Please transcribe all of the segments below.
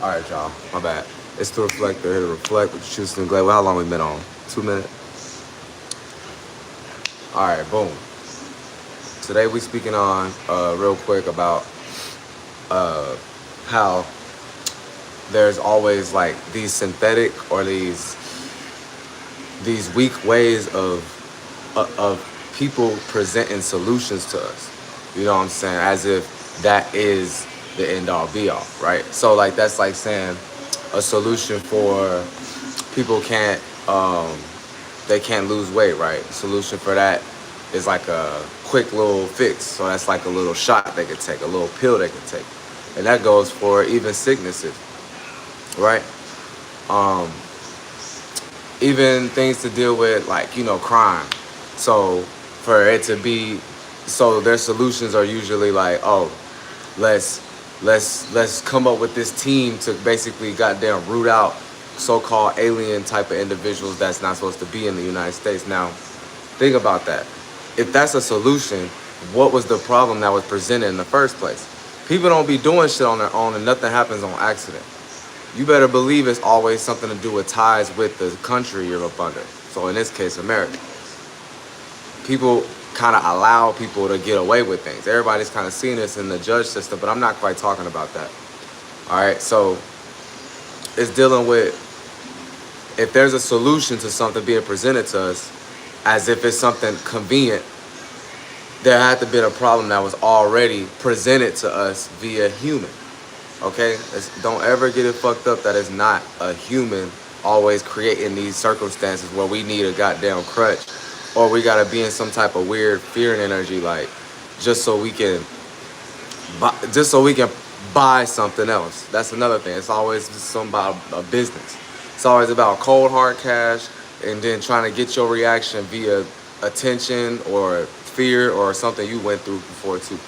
All right, y'all. My bad. It's the reflector here to reflect with Houston Glade. Well, how long we been on? 2 minutes. All right, boom. Today we speaking on real quick about how there's always like these synthetic or these weak ways of people presenting solutions to us. You know what I'm saying? As if that is the end all be all, right? So like that's like saying a solution for people they can't lose weight, right? Solution for that is like a quick little fix. So that's like a little shot they could take, a little pill they could take. And that goes for even sicknesses, right? Um, Even things to deal with like, crime. So for it to be, so their solutions are usually like, oh, let's let's come up with this team to basically goddamn root out so-called alien type of individuals that's not supposed to be in the United States. Now, think about that. If that's a solution, what was the problem that was presented in the first place? People don't be doing shit on their own and nothing happens on accident. You better believe it's always something to do with ties with the country you're up under. So in this case, America. People kind of allow people to get away with things. Everybody's kind of seeing this in the judge system, but I'm not quite talking about that. All right, so it's dealing with if there's a solution to something being presented to us as if it's something convenient, there had to be a problem that was already presented to us via human. Okay? Don't ever get it fucked up that it's not a human always creating these circumstances where we need a goddamn crutch or we gotta be in some type of weird fear and energy, like just so we can buy something else. That's another thing. It's always just something about a business. It's always about cold hard cash and then trying to get your reaction via attention or fear or something you went through before too.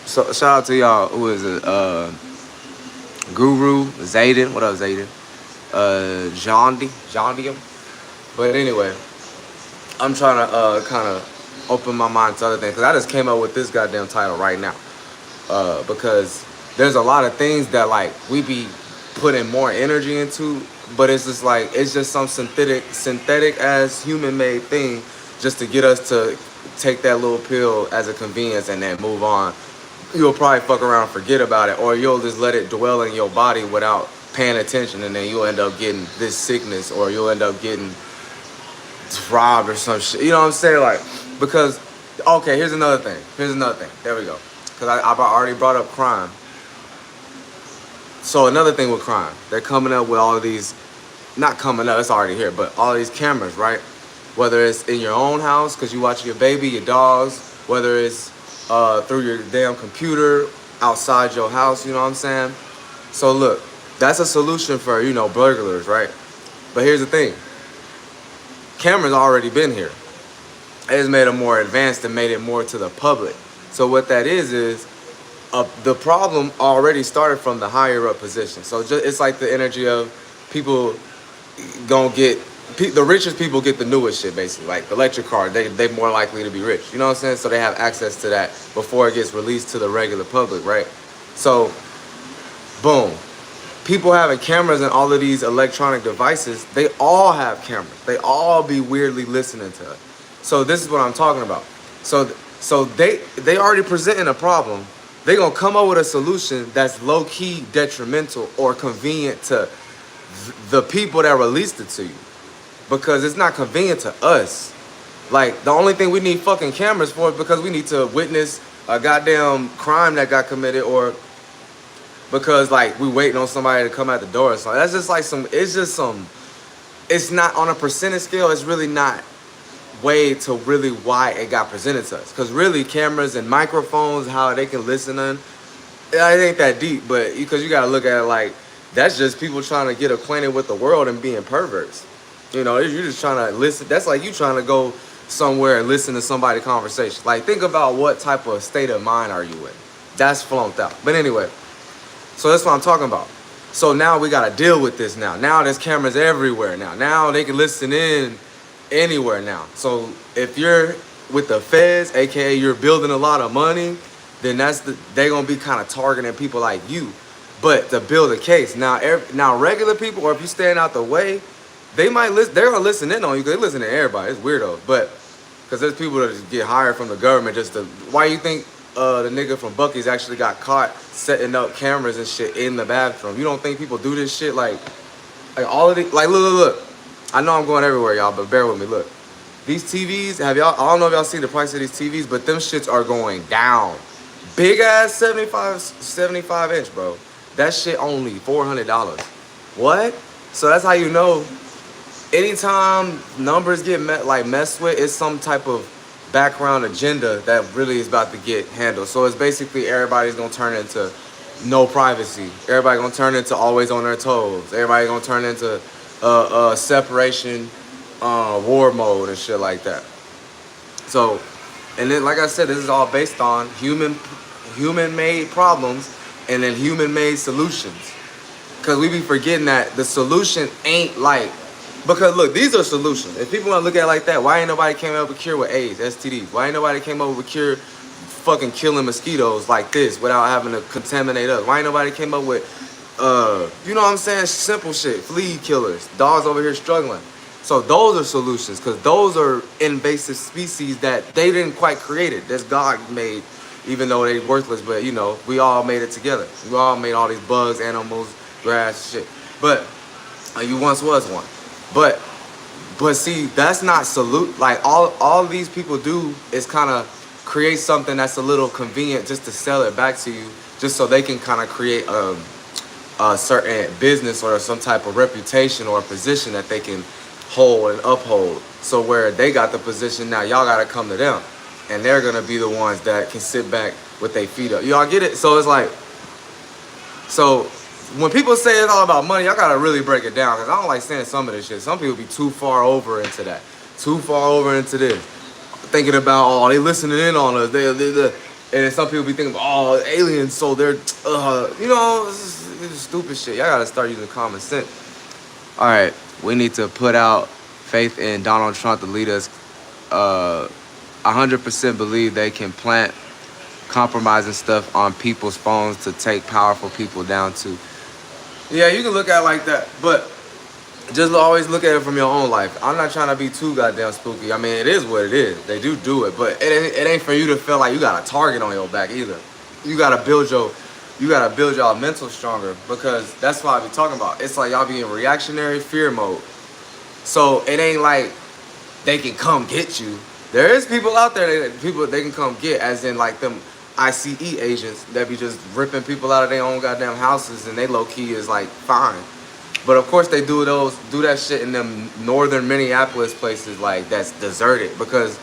So shout out to y'all. Who is it? Guru, Zayden. What up, Zayden? Jondium. But anyway, I'm trying to kind of open my mind to other things because I just came up with this goddamn title right now. Because there's a lot of things that like we be putting more energy into, but it's just like it's just some synthetic as human made thing just to get us to take that little pill as a convenience and then move on. You'll probably fuck around and forget about it, or you'll just let it dwell in your body without paying attention, and then you'll end up getting this sickness, or you'll end up getting robbed or some shit. You know what I'm saying? Like, because, okay, here's another thing. There we go. Because I've already brought up crime. So another thing with crime, they're coming up with all of these, not coming up, it's already here, but all of these cameras, right? Whether it's in your own house, because you watch your baby, your dogs, whether it's through your damn computer, outside your house, you know what I'm saying? So look, that's a solution for, burglars, right? But here's the thing. Cameras already been here. It just made them more advanced and made it more to the public. So what that is the problem already started from the higher up position. So it's like the energy of people gonna get, the richest people get the newest shit basically. Like the electric car, they more likely to be rich. You know what I'm saying? So they have access to that before it gets released to the regular public, right? So, boom. People having cameras and all of these electronic devices, they all have cameras. They all be weirdly listening to us. So this is what I'm talking about. So they already presenting a problem. They gonna come up with a solution that's low-key detrimental or convenient to the people that released it to you. Because it's not convenient to us. Like, the only thing we need fucking cameras for is because we need to witness a goddamn crime that got committed, or because like we waiting on somebody to come at the door or something. That's just like it's not on a percentage scale. It's really not weighed to really why it got presented to us. Because really cameras and microphones, how they can listen in, it ain't that deep. But because you got to look at it like that's just people trying to get acquainted with the world and being perverts. You're just trying to listen. That's like you trying to go somewhere and listen to somebody's conversation. Like, think about what type of state of mind are you in. That's flunked out. But anyway, so that's what I'm talking about. So now we got to deal with this now. Now there's cameras everywhere now. Now they can listen in anywhere now. So if you're with the feds, aka you're building a lot of money, then they're going to be kind of targeting people like you. but to build a case. Now regular people, or if you stand out the way, they might listen. They're gonna listen in on you. 'Cause they listen to everybody. It's weirdo, but because there's people that just get hired from the government just to. Why you think the nigga from Bucky's actually got caught setting up cameras and shit in the bathroom? You don't think people do this shit like all of the like look. I know I'm going everywhere, y'all, but bear with me. Look, these TVs. Have y'all? I don't know if y'all see the price of these TVs, but them shits are going down. Big ass 75 inch, bro. That shit only $400. What? So that's how you know. Anytime numbers get messed with, it's some type of background agenda that really is about to get handled. So it's basically everybody's gonna turn into no privacy. Everybody gonna turn into always on their toes. Everybody gonna turn into separation, war mode and shit like that. So, and then like I said, this is all based on human-made problems and then human-made solutions. Cause we be forgetting that the solution ain't like. Because look, these are solutions. If people want to look at it like that, why ain't nobody came up with a cure with AIDS, STDs? Why ain't nobody came up with a cure fucking killing mosquitoes like this without having to contaminate us? Why ain't nobody came up with, you know what I'm saying? Simple shit, flea killers, dogs over here struggling. So those are solutions, because those are invasive species that they didn't quite create it. That's God made, even though they worthless, but you know, we all made it together. We all made all these bugs, animals, grass, shit. But you once was one. But see, that's not like all these people do is kind of create something that's a little convenient just to sell it back to you, just so they can kind of create a certain business or some type of reputation or a position that they can hold and uphold. So where they got the position, now y'all got to come to them, and they're gonna be the ones that can sit back with their feet up. Y'all get it? So it's like, so. When people say it's all about money, y'all gotta really break it down, because I don't like saying some of this shit. Some people be too far over into that. Too far over into this. Thinking about, oh, they listening in on us. And then some people be thinking, oh, aliens, so they're, you know, it's stupid shit. Y'all gotta start using common sense. All right, we need to put out faith in Donald Trump to lead us. 100% believe they can plant compromising stuff on people's phones to take powerful people down too. Yeah, you can look at it like that, but just always look at it from your own life. I'm not trying to be too goddamn spooky. I mean, it is what it is. They do it, but it ain't for you to feel like you got a target on your back either. You gotta build y'all mental stronger, because that's what I be talking about. It's like y'all be in reactionary fear mode. So it ain't like they can come get you. There is people out there they can come get, as in like them ICE agents that be just ripping people out of their own goddamn houses, and they low key is like fine. But of course they do that shit in them northern Minneapolis places like that's deserted, because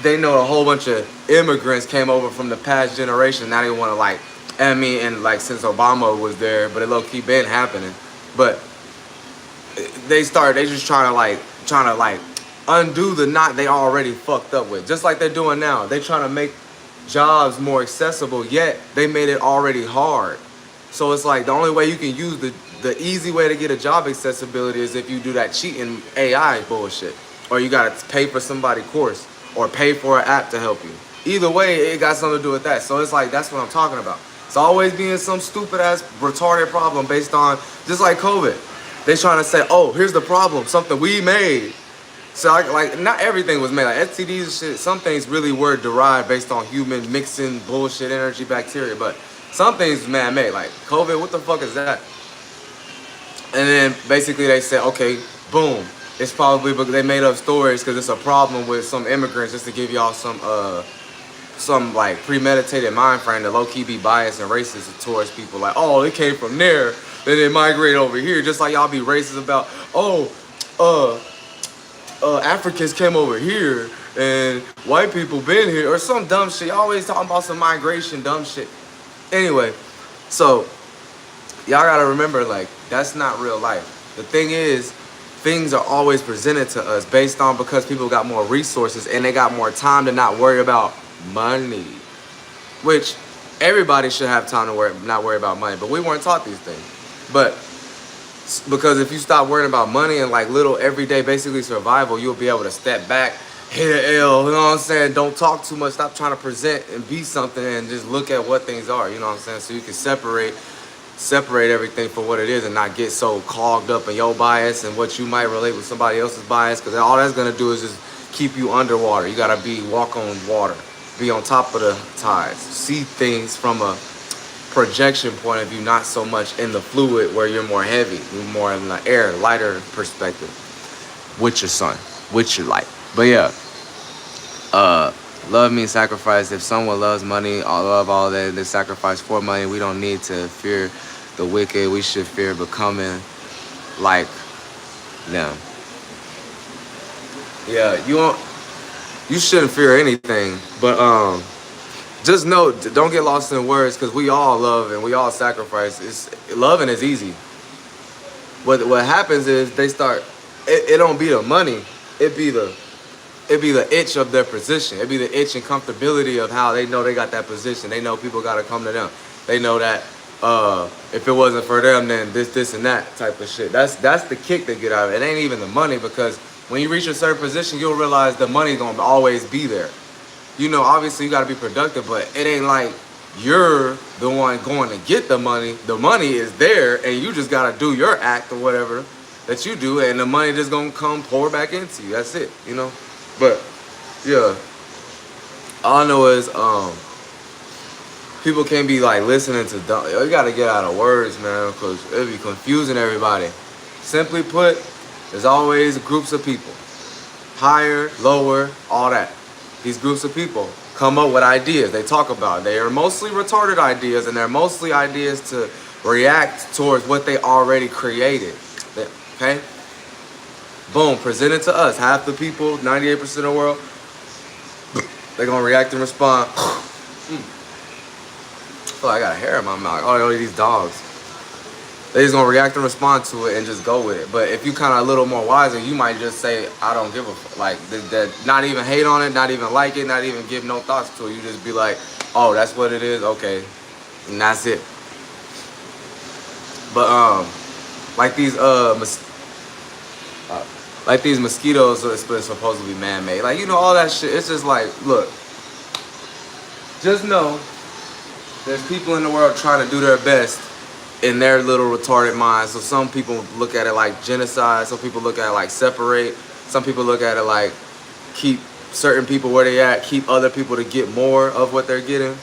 they know a whole bunch of immigrants came over from the past generation. Now they want to like, I mean, and like since Obama was there, but it low key been happening. But they just trying to like undo the knot they already fucked up with, just like they're doing now. They trying to make jobs more accessible, yet they made it already hard. So it's like the only way you can use the easy way to get a job accessibility is if you do that cheating AI bullshit, or you gotta pay for somebody's course or pay for an app to help you. Either way, it got something to do with that. So it's like, that's what I'm talking about. It's always being some stupid ass retarded problem based on, just like COVID. They trying to say, oh, here's the problem, something we made. So like not everything was made, like STDs and shit, some things really were derived based on human mixing bullshit energy bacteria, but some things man-made, like COVID, what the fuck is that? And then basically they said, okay, boom, it's probably because they made up stories because it's a problem with some immigrants, just to give y'all some like premeditated mind frame to low-key be biased and racist towards people, like, oh, they came from there, then they migrated over here, just like y'all be racist about, Africans came over here and white people been here, or some dumb shit. Y'all always talking about some migration dumb shit. Anyway, so y'all gotta remember, like, that's not real life. The thing is, things are always presented to us based on, because people got more resources and they got more time to not worry about money, which everybody should have time to not worry about money, but we weren't taught these things. But because if you stop worrying about money and like little everyday basically survival, you'll be able to step back, hit an L, you know what I'm saying? Don't talk too much, stop trying to present and be something, and just look at what things are, you know what I'm saying? So you can separate separate everything for what it is and not get so clogged up in your bias and what you might relate with somebody else's bias, because all that's gonna do is just keep you underwater. You gotta walk on water, be on top of the tides, see things from a projection point of view, not so much in the fluid where you're more heavy, you're more in the air, lighter perspective with your son, with your light. But yeah, love means sacrifice. If someone loves money, I love all that, they sacrifice for money. We don't need to fear the wicked. We should fear becoming like them. Yeah, you shouldn't fear anything, but just know, don't get lost in words, because we all love and we all sacrifice. Loving is easy. What happens is they start. It don't be the money. It be the itch of their position. It be the itch and comfortability of how they know they got that position. They know people got to come to them. They know that if it wasn't for them, then this, and that type of shit. That's the kick they get out of it. It ain't even the money, because when you reach a certain position, you'll realize the money's gonna always be there. You know, obviously you gotta be productive, but it ain't like you're the one going to get the money. The money is there, and you just gotta do your act or whatever that you do, and the money just gonna come pour back into you. That's it, you know. But yeah, all I know is people can't be like listening to dumb. You gotta get out of words, man, because it'll be confusing everybody. Simply put, there's always groups of people, higher, lower, all that. These groups of people come up with ideas. They talk about it. They are mostly retarded ideas, and they're mostly ideas to react towards what they already created. Okay? Boom, presented to us. Half the people, 98% of the world, they're gonna react and respond. I feel like I got a hair in my mouth. Oh, these dogs. They just gonna react and respond to it and just go with it. But if you kind of a little more wiser, you might just say, I don't give a fuck. Like, that, not even hate on it, not even like it, not even give no thoughts to it. You just be like, oh, that's what it is? Okay. And that's it. But, like these mosquitoes are supposed to be man-made. Like, you know, all that shit. It's just like, look, just know there's people in the world trying to do their best in their little retarded minds. So some people look at it like genocide. Some people look at it like separate. Some people look at it like keep certain people where they at, keep other people to get more of what they're getting.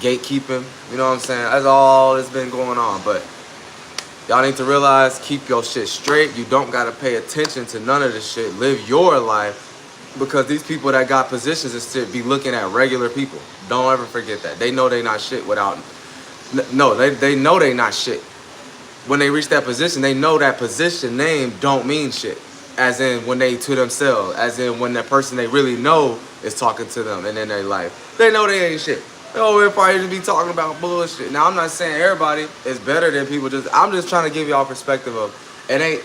Gatekeeping, you know what I'm saying? That's all that's been going on. But y'all need to realize, keep your shit straight. You don't gotta pay attention to none of this shit. Live your life, because these people that got positions and shit be looking at regular people. Don't ever forget that. They know they not shit without. No, they know they not shit. When they reach that position, they know that position name don't mean shit. As in when they to themselves. As in when that person they really know is talking to them and in their life. They know they ain't shit. Oh, we'll probably just be talking about bullshit. Now, I'm not saying everybody is better than people. I'm just trying to give y'all perspective of, it ain't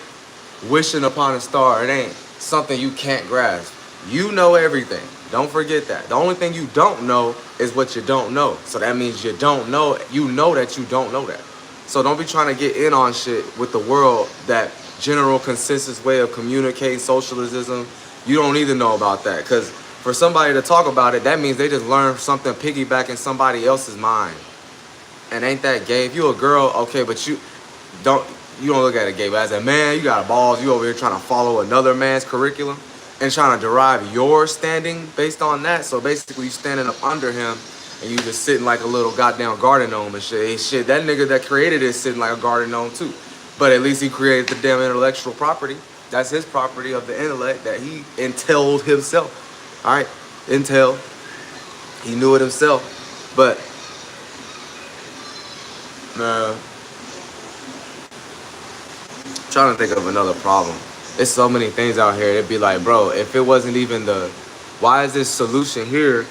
wishing upon a star. It ain't something you can't grasp. You know everything. Don't forget that. The only thing you don't know is what you don't know. So that means you don't know. You know that you don't know that. So don't be trying to get in on shit with the world, that general consensus way of communicating socialism. You don't need to know about that, because for somebody to talk about it, that means they just learned something piggybacking somebody else's mind. And ain't that gay? If you a girl, okay, but you don't look at it gay. But as a man, you got balls. You over here trying to follow another man's curriculum and trying to derive your standing based on that. So basically, you standing up under him and you just sitting like a little goddamn garden gnome and shit. Hey, shit, that nigga that created it sitting like a garden gnome too. But at least he created the damn intellectual property. That's his property of the intellect that he entailed himself. All right, intel. He knew it himself. But trying to think of another problem. There's so many things out here. It'd be like, bro, if it wasn't even why is this solution here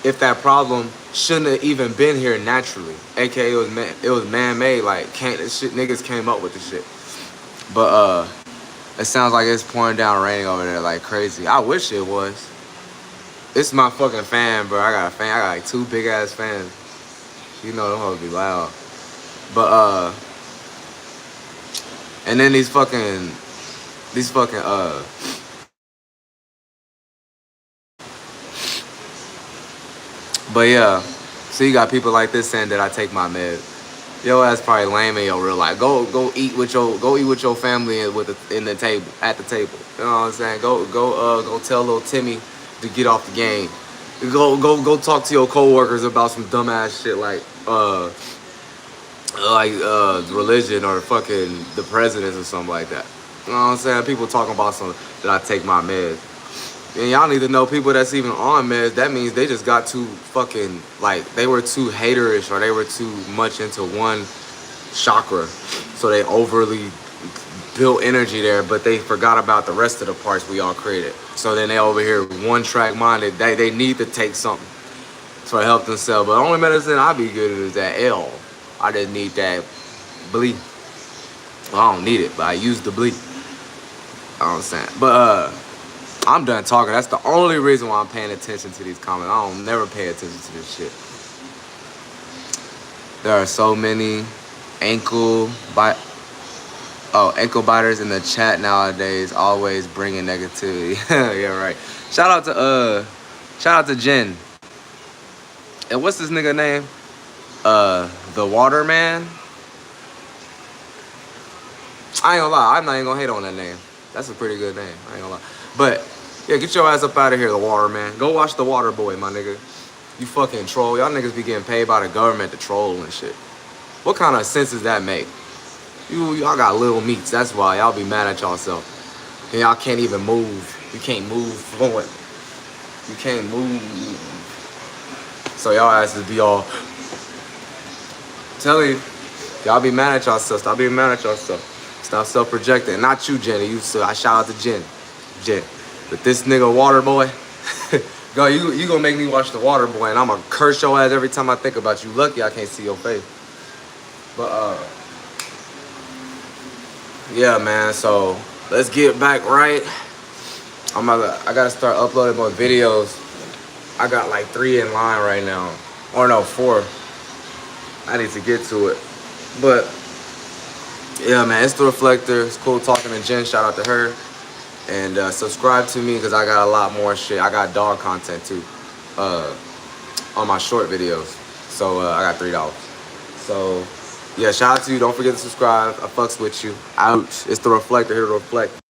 if that problem shouldn't have even been here naturally? AKA it was man-made. Like, this shit, niggas came up with the shit. But it sounds like it's pouring down raining over there like crazy. I wish it was. It's my fucking fan, bro. I got a fan. I got like 2 big ass fans. You know them hoes be loud. But and then these fucking but yeah, so you got people like this saying that I take my meds. Your ass probably lame in your real life. Go eat with your family and in the table at the table. You know what I'm saying? Go tell little Timmy to get off the game. Go talk to your coworkers about some dumbass shit like religion or fucking the presidents or something like that. You know what I'm saying? People talking about something that I take my meds. And y'all need to know people that's even on meds, that means they just got too fucking, like, they were too haterish or they were too much into one chakra. So they overly built energy there, but they forgot about the rest of the parts we all created. So then they over here one track minded. They need to take something to help themselves. But the only medicine I be good at is that L. I just need that bleed. Well, I don't need it, but I use the bleed. You know what I'm saying? But I'm done talking. That's the only reason why I'm paying attention to these comments. I don't never pay attention to this shit. There are so many ankle biters in the chat nowadays, always bringing negativity. Yeah, right. Shout out to Jen. And what's this nigga name? The Waterman. I ain't gonna lie. I'm not even gonna hate on that name. That's a pretty good name. I ain't gonna lie. But yeah, get your ass up out of here, the Waterman. Go watch The Water Boy, my nigga. You fucking troll. Y'all niggas be getting paid by the government to troll and shit. What kind of sense does that make? Y'all got little meats. That's why y'all be mad at y'allself. And y'all can't even move. You can't move forward. You can't move. So y'all asses be all telling you, y'all be mad at yourself. Stop being mad at yourself. Stop self-projecting. Not you, Jenny. I shout out to Jen. But this nigga Water Boy, go, you gonna make me watch The Water Boy, and I'm gonna curse your ass every time I think about you. Lucky I can't see your face. But yeah, man. So let's get back right. I gotta start uploading more videos. I got like 3 in line right now, or no, 4. I need to get to it. But yeah, man, it's The Reflector. It's cool talking to Jen. Shout out to her. And subscribe to me because I got a lot more shit. I got dog content too on my short videos. So I got $3. So yeah, shout out to you. Don't forget to subscribe. I fucks with you. Out. It's The Reflector, here to reflect.